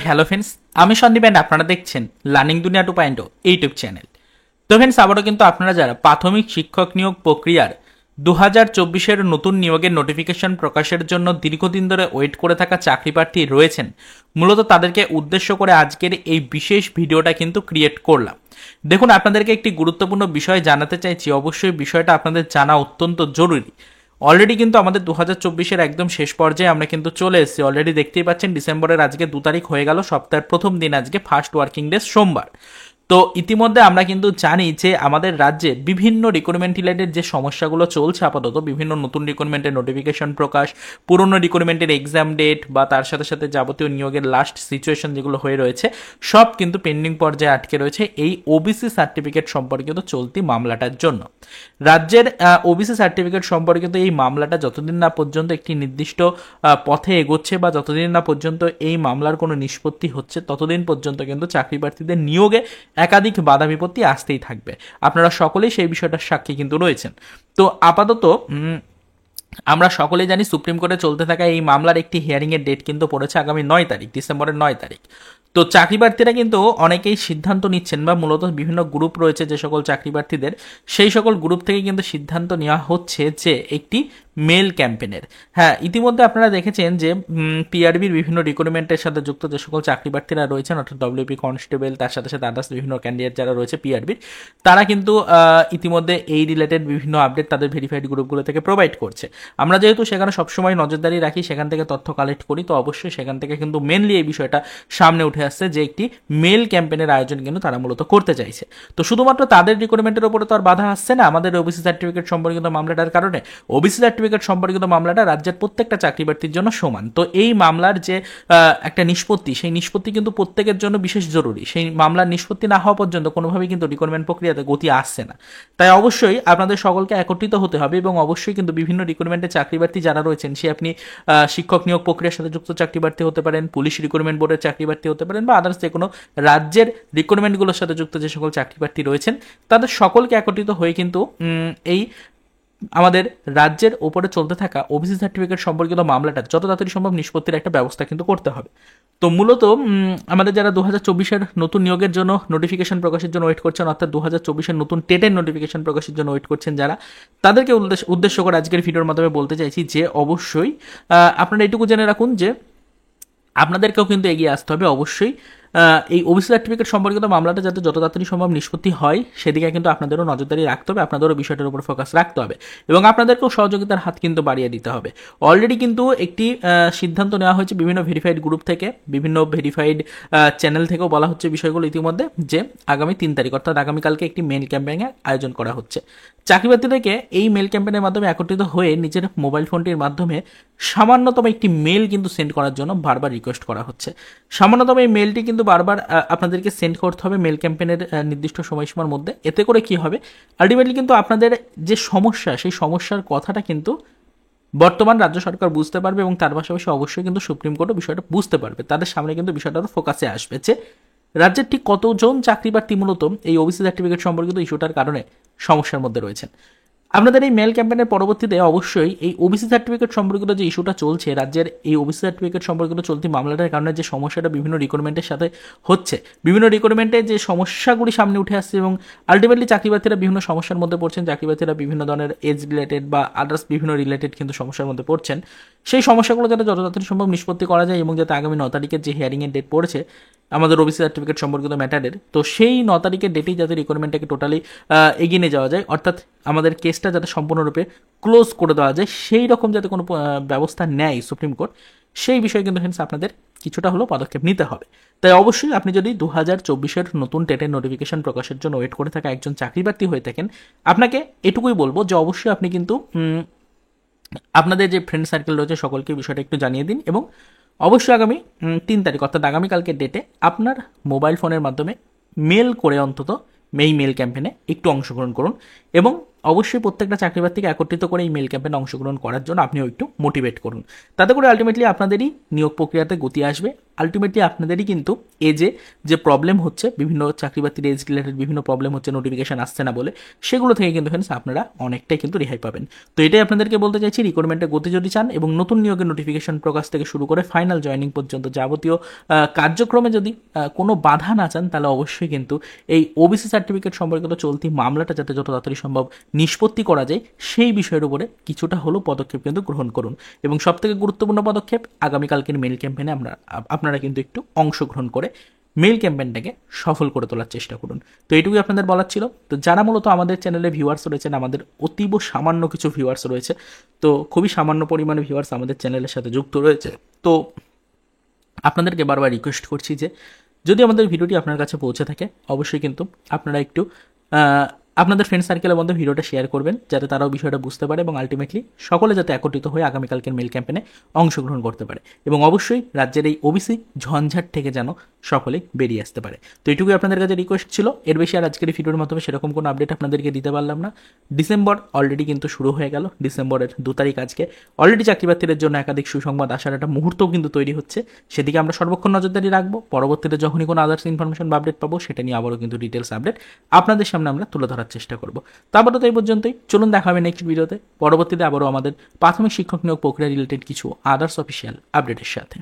Hello friends, আমি Sandeep and আপনারা দেখছেন লার্নিং দুনিয়া 2.0 ইউটিউব চ্যানেল। তো ফ্রেন্ডস, আবারও কিন্তু আপনারা যারা প্রাথমিক শিক্ষক নিয়োগ প্রক্রিয়ার 2024-এর নতুন নিয়োগের নোটিফিকেশন প্রকাশের জন্য দীর্ঘদিন ধরে ওয়েট করে থাকা চাকরি প্রার্থী রয়েছেন, মূলত তাদেরকে উদ্দেশ্য করে আজকের এই বিশেষ ভিডিওটা কিন্তু ক্রিয়েট করলাম। দেখুন, আপনাদেরকে একটি গুরুত্বপূর্ণ বিষয় জানাতে চাইছি। অবশ্যই বিষয়টা আপনাদের জানা অত্যন্ত জরুরি। অলরেডি কিন্তু আমাদের 2024-এর একদম শেষ পর্যায়ে আমরা কিন্তু চলে এসেছি। অলরেডি দেখতেই পাচ্ছেন ডিসেম্বরের আজকে 2 তারিখ হয়ে গেল, সপ্তাহের প্রথম দিন আজকে, ফার্স্ট ওয়ার্কিং ডে সোমবার। তো ইতিমধ্যে আমরা কিন্তু জানি যে আমাদের রাজ্যে বিভিন্ন রিক্রুটমেন্ট রিলেটেড যে সমস্যাগুলো চলছে, আপাতত বিভিন্ন নতুন রিক্রুটমেন্টের নোটিফিকেশন প্রকাশ, পুরনো রিক্রুটমেন্টের এক্সাম ডেট বা তার সাথে সাথে যাবতীয় নিয়োগের লাস্ট সিচুয়েশন যেগুলো হয়ে রয়েছে, সব কিন্তু পেন্ডিং পর্যায়ে আটকে রয়েছে এই ওবিসি সার্টিফিকেট সম্পর্কিত চলতি মামলাটার জন্য। রাজ্যের ওবিসি সার্টিফিকেট সম্পর্কিত এই মামলাটা যতদিন না পর্যন্ত একটি নির্দিষ্ট পথে এগোচ্ছে বা যতদিন না পর্যন্ত এই মামলার কোনো নিষ্পত্তি হচ্ছে, ততদিন পর্যন্ত কিন্তু চাকরি প্রার্থীদের নিয়োগে একাধিক বাধা বিপত্তি আসতেই থাকবে। আপনারা সকলেই সেই বিষয়টার সাক্ষী কিন্তু রয়েছেন। তো আপাতত আমরা সকলেই জানি সুপ্রিম কোর্টে চলতে থাকা এই মামলার একটি হিয়ারিংয়ের ডেট কিন্তু পড়েছে আগামী 9 তারিখ, ডিসেম্বরের 9 তারিখ। তো চাকরি প্রার্থীরা কিন্তু অনেকেই সিদ্ধান্ত নিচ্ছেন, বা মূলত বিভিন্ন গ্রুপ রয়েছে যে সকল চাকরি প্রার্থীদের, সেই সকল গ্রুপ থেকে কিন্তু সিদ্ধান্ত নেওয়া হচ্ছে যে একটি মেল ক্যাম্পেনের। হ্যাঁ, ইতিমধ্যে আপনারা দেখেছেন যে পিআরবির বিভিন্ন রিক্রুটমেন্টের সাথে যুক্ত যে সকল চাকরি প্রার্থীরা রয়েছেন, অর্থাৎ ডব্লিউপি কনস্টেবল, তার সাথে সাথে আদার্স বিভিন্ন ক্যান্ডিডেট যারা রয়েছে পিআরবির, তারা কিন্তু ইতিমধ্যে এই রিলেটেড বিভিন্ন আপডেট তাদের ভেরিফাইড গ্রুপগুলো থেকে প্রোভাইড করছে। আমরা যেহেতু সেখানে সবসময় নজরদারি রাখি, সেখান থেকে তথ্য কালেক্ট করি, তো অবশ্যই সেখান থেকে কিন্তু মেনলি এই বিষয়টা সামনে উঠে আসছে যে একটি মেল ক্যাম্পেনের আয়োজন কিন্তু তারা মূলত করতে চাইছে। তো শুধুমাত্র তাদের রিক্রুটমেন্টের উপরে তো আর বাধা আসছে না আমাদের ওবিসি সার্টিফিকেট সম্পর্কিত মামলাটার কারণে। ওবিসি সার্টিফিকেট সম্পর্কিত মামলাটা রাজ্যের প্রত্যেকটা চাকরি প্রার্থীর জন্য সমান। তো এই মামলার যে একটা নিষ্পত্তি, সেই নিষ্পত্তি কিন্তু প্রত্যেকের জন্য বিশেষ জরুরি। সেই মামলার নিষ্পত্তি না হওয়া পর্যন্ত কোনোভাবেই কিন্তু রিক্রুটমেন্ট প্রক্রিয়াতে গতি আসছে না। তাই অবশ্যই আপনাদের সকলকে একত্রিত হতে হবে, এবং অবশ্যই কিন্তু বিভিন্ন রিক্রুটমেন্টের চাকরি প্রার্থী যারা রয়েছেন, সে আপনি শিক্ষক নিয়োগ প্রক্রিয়ার সাথে যুক্ত চাকরি প্রার্থী হতে পারেন, পুলিশ রিক্রুটমেন্ট বোর্ডের চাকরি প্রার্থী হতে পারেন, বা আদার্স যে কোনো রাজ্যের রিক্রুটমেন্টগুলোর সাথে যুক্ত যে সকল চাকরি প্রার্থী রয়েছেন, তাদের সকলকে একত্রিত হয়ে কিন্তু এই আমাদের রাজ্যের ওপরে চলতে থাকা ওবিসি সার্টিফিকেট সম্পর্কিত মামলাটা যত তাড়াতাড়ি সম্ভব নিষ্পত্তির একটা ব্যবস্থা কিন্তু করতে হবে। তো মূলত আমাদের যারা 2024-এর নতুন নিয়োগের জন্য নোটিফিকেশন প্রকাশের জন্য ওয়েট করছেন, অর্থাৎ 2024-এর নতুন টেটের নোটিফিকেশন প্রকাশের জন্য ওয়েট করছেন যারা, তাদেরকে উদ্দেশ্য করে আজকের ভিডিওর মাধ্যমে বলতে চাইছি যে অবশ্যই আপনারা এটুকু জেনে রাখুন যে আপনাদেরকেও কিন্তু এগিয়ে আসতে হবে। অবশ্যই এই ওবিসি সার্টিফিকেট সম্পর্কিত মামলাটা যাতে যত তাড়াতাড়ি সম্ভব নিষ্পত্তি হয়, সেদিকে কিন্তু আপনাদেরও নজরদারি রাখতে হবে, আপনাদেরও বিষয়টার উপর ফোকাস রাখতে হবে, এবং আপনাদেরকেও সহযোগিতার হাত কিন্তু বাড়িয়ে দিতে হবে। অলরেডি কিন্তু একটি সিদ্ধান্ত নেওয়া হয়েছে বিভিন্ন ভেরিফাইড গ্রুপ থেকে, বিভিন্ন ভেরিফাইড চ্যানেল থেকেও বলা হচ্ছে বিষয়গুলো ইতিমধ্যে, যে আগামী 3 তারিখ অর্থাৎ আগামীকালকে একটি মেল ক্যাম্পেইনের আয়োজন করা হচ্ছে। চাকরি প্রার্থীদেরকে এই মেল ক্যাম্পেইনের মাধ্যমে একত্রিত হয়ে নিজের মোবাইল ফোনটির মাধ্যমে সামান্যতম একটি মেল কিন্তু সেন্ড করার জন্য বারবার রিকোয়েস্ট করা হচ্ছে। সামান্যতম এই মেলটি কিন্তু বারবার আপনাদেরকে সেন্ড করতে হবে মেল ক্যাম্পেইনের নির্দিষ্ট সময়সীমার মধ্যে। এতে করে কি হবে, আলটিমেটলি কিন্তু আপনাদের যে সমস্যা, সেই সমস্যার কথাটা কিন্তু বর্তমান রাজ্য সরকার বুঝতে পারবে, এবং তার পাশাপাশি অবশ্যই কিন্তু সুপ্রিম কোর্টও বিষয়টা বুঝতে পারবে। তাদের সামনে কিন্তু বিষয়টা ফোকাসে আসবে যে রাজ্যের ঠিক কতজন চাকরি প্রার্থী মূলত এই ওবিসি সার্টিফিকেট সম্পর্কিত ইস্যুটার কারণে সমস্যার মধ্যে রয়েছেন। আপনাদের এই মেল ক্যাম্পেইনের পরবর্তীতে অবশ্যই এই ওবিসি সার্টিফিকেট সম্পর্কিত যে ইস্যুটা চলছে, রাজ্যের এই ওবিসি সার্টিফিকেট সম্পর্কিত চলতি মামলাটার কারণে যে সমস্যাটা বিভিন্ন রিক্রুটমেন্টের সাথে হচ্ছে, বিভিন্ন রিক্রুটমেন্টে যে সমস্যাগুলি সামনে উঠে আসছে, এবং আলটিমেটলি চাকরি প্রার্থীরা বিভিন্ন সমস্যার মধ্যে পড়ছেন, চাকরি প্রার্থীরা বিভিন্ন ধরনের এজ রিলেটেড বা আদার্স বিভিন্ন রিলেটেড কিন্তু সমস্যার মধ্যে পড়ছেন। সেই সমস্যাগুলো যাতে যত তাড়াতাড়ি সম্ভব নিষ্পত্তি করা যায়, এবং যাতে আগামী 9 তারিখের যে হিয়ারিংয়ের ডেট পড়েছে আমাদের ওবিসি সার্টিফিকেট সম্পর্কিত ম্যাটারের, তো সেই 9 তারিখের ডেটেই যাতে রিক্রুটমেন্টটাকে টোটালি এগিয়ে নিয়ে যাওয়া যায়, অর্থাৎ আমাদের কেসটা যাতে সম্পূর্ণরূপে ক্লোজ করে দেওয়া যায়, সেই রকম যাতে কোনো ব্যবস্থা নেয় সুপ্রিম কোর্ট, সেই বিষয়ে কিন্তু ফ্রেন্ডস আপনাদের কিছুটা হলেও পদক্ষেপ নিতে হবে। তাই অবশ্যই আপনি যদি 2024-এর নতুন টেটের নোটিফিকেশন প্রকাশের জন্য ওয়েট করে থাকা একজন চাকরি প্রার্থী হয়ে থাকেন, আপনাকে এটুকুই বলবো যে অবশ্যই আপনি কিন্তু আপনাদের যে ফ্রেন্ড সার্কেল রয়েছে সকলকে বিষয়টা একটু জানিয়ে দিন, এবং অবশ্যই আগামী 3 তারিখ অর্থাৎ আগামীকালকের ডেটে আপনার মোবাইল ফোনের মাধ্যমে মেল করে অন্তত এই মেল ক্যাম্পেইনে একটু অংশগ্রহণ করুন, এবং অবশ্যই প্রত্যেকটা চাকরি প্রার্থীকে একত্রিত করে এই মেল ক্যাম্পেইনে অংশগ্রহণ করার জন্য আপনিও একটু মোটিভেট করুন। তাতে করে আলটিমেটলি আপনাদেরই নিয়োগ প্রক্রিয়াতে গতি আসবে, আলটিমেটলি আপনাদেরই কিন্তু এজে যে প্রবলেম হচ্ছে, বিভিন্ন চাকরি বাকরির এজ রিলেটেড বিভিন্ন প্রবলেম হচ্ছে, নোটিফিকেশন আসছে না বলে, সেগুলো থেকে কিন্তু ফ্রেন্ডস আপনারা অনেকটাই কিন্তু রেহাই পাবেন। তো এটাই আপনাদেরকে বলতে চাইছি, রিক্রুটমেন্টের গতি যদি চান এবং নতুন নিয়োগের নোটিফিকেশন প্রকাশ থেকে শুরু করে ফাইনাল জয়েনিং পর্যন্ত যাবতীয় কার্যক্রমে যদি কোনো বাধা না চান, তাহলে অবশ্যই কিন্তু এই ওবিসি সার্টিফিকেট সম্পর্কিত চলতি মামলাটা যাতে যত তাড়াতাড়ি সম্ভব নিষ্পত্তি করা যায়, সেই বিষয়ের উপরে কিছুটা হলেও পদক্ষেপ কিন্তু গ্রহণ করুন। এবং সবথেকে গুরুত্বপূর্ণ পদক্ষেপ, আগামীকালকের মেল ক্যাম্পেইনে আপনারা কিন্তু একটু অংশগ্রহণ করে মেল ক্যাম্পেইনটাকে সফল করে তোলার চেষ্টা করুন। তো এইটুকুই আপনাদের বলার ছিল। তো যারা মূলত আমাদের চ্যানেলে ভিউয়ার্স রয়েছেন, আমাদের অতীব সামান্য কিছু ভিউয়ার্স রয়েছে, তো খুবই সামান্য পরিমাণে ভিউয়ার্স আমাদের চ্যানেলের সাথে যুক্ত রয়েছে। তো আপনাদেরকে বারবার রিকোয়েস্ট করছি যে যদি আমাদের ভিডিওটি আপনার কাছে পৌঁছে থাকে, অবশ্যই কিন্তু আপনারা একটু আপনাদের ফ্রেন্ড সার্কেলের মধ্যে ভিডিওটা শেয়ার করবেন, যাতে তারাও বিষয়টা বুঝতে পারে এবং আলটিমেটলি সকলে যাতে একত্রিত হয়ে আগামীকালকের মেল ক্যাম্পেইনে অংশগ্রহণ করতে পারে এবং অবশ্যই রাজ্যের এই ওবিসি ঝঞ্ঝাট থেকে যেন সকলেই বেরিয়ে আসতে পারে। তো এইটুকুই আপনাদের কাছে রিকোয়েস্ট ছিল, এর বেশি আর আজকের এই ভিডিওর মাধ্যমে সেরকম কোনো আপডেট আপনাদেরকে দিতে পারলাম না। ডিসেম্বর অলরেডি কিন্তু শুরু হয়ে গেল, ডিসেম্বরের 2 তারিখ আজকে। অলরেডি চাকরিপ্রার্থীদের জন্য একাধিক সুসংবাদ আসার একটা মুহূর্তও কিন্তু তৈরি হচ্ছে, সেদিকে আমরা সর্বক্ষণ নজরদারি রাখবো। পরবর্তীতে যখনই কোনো আদার্স ইনফরমেশন বা আপডেট পাবো, সেটা নিয়ে আবারও কিন্তু ডিটেলস আপডেট আপনাদের সামনে আমরা তুলে ধরার চেষ্টা করবো। তো আপাতত এই পর্যন্তই, চলুন দেখা হবে নেক্সট ভিডিওতে, পরবর্তীতে আবারও আমাদের প্রাথমিক শিক্ষক নিয়োগ প্রক্রিয়া রিলেটেড কিছু আদার্স অফিসিয়াল আপডেটের সাথে।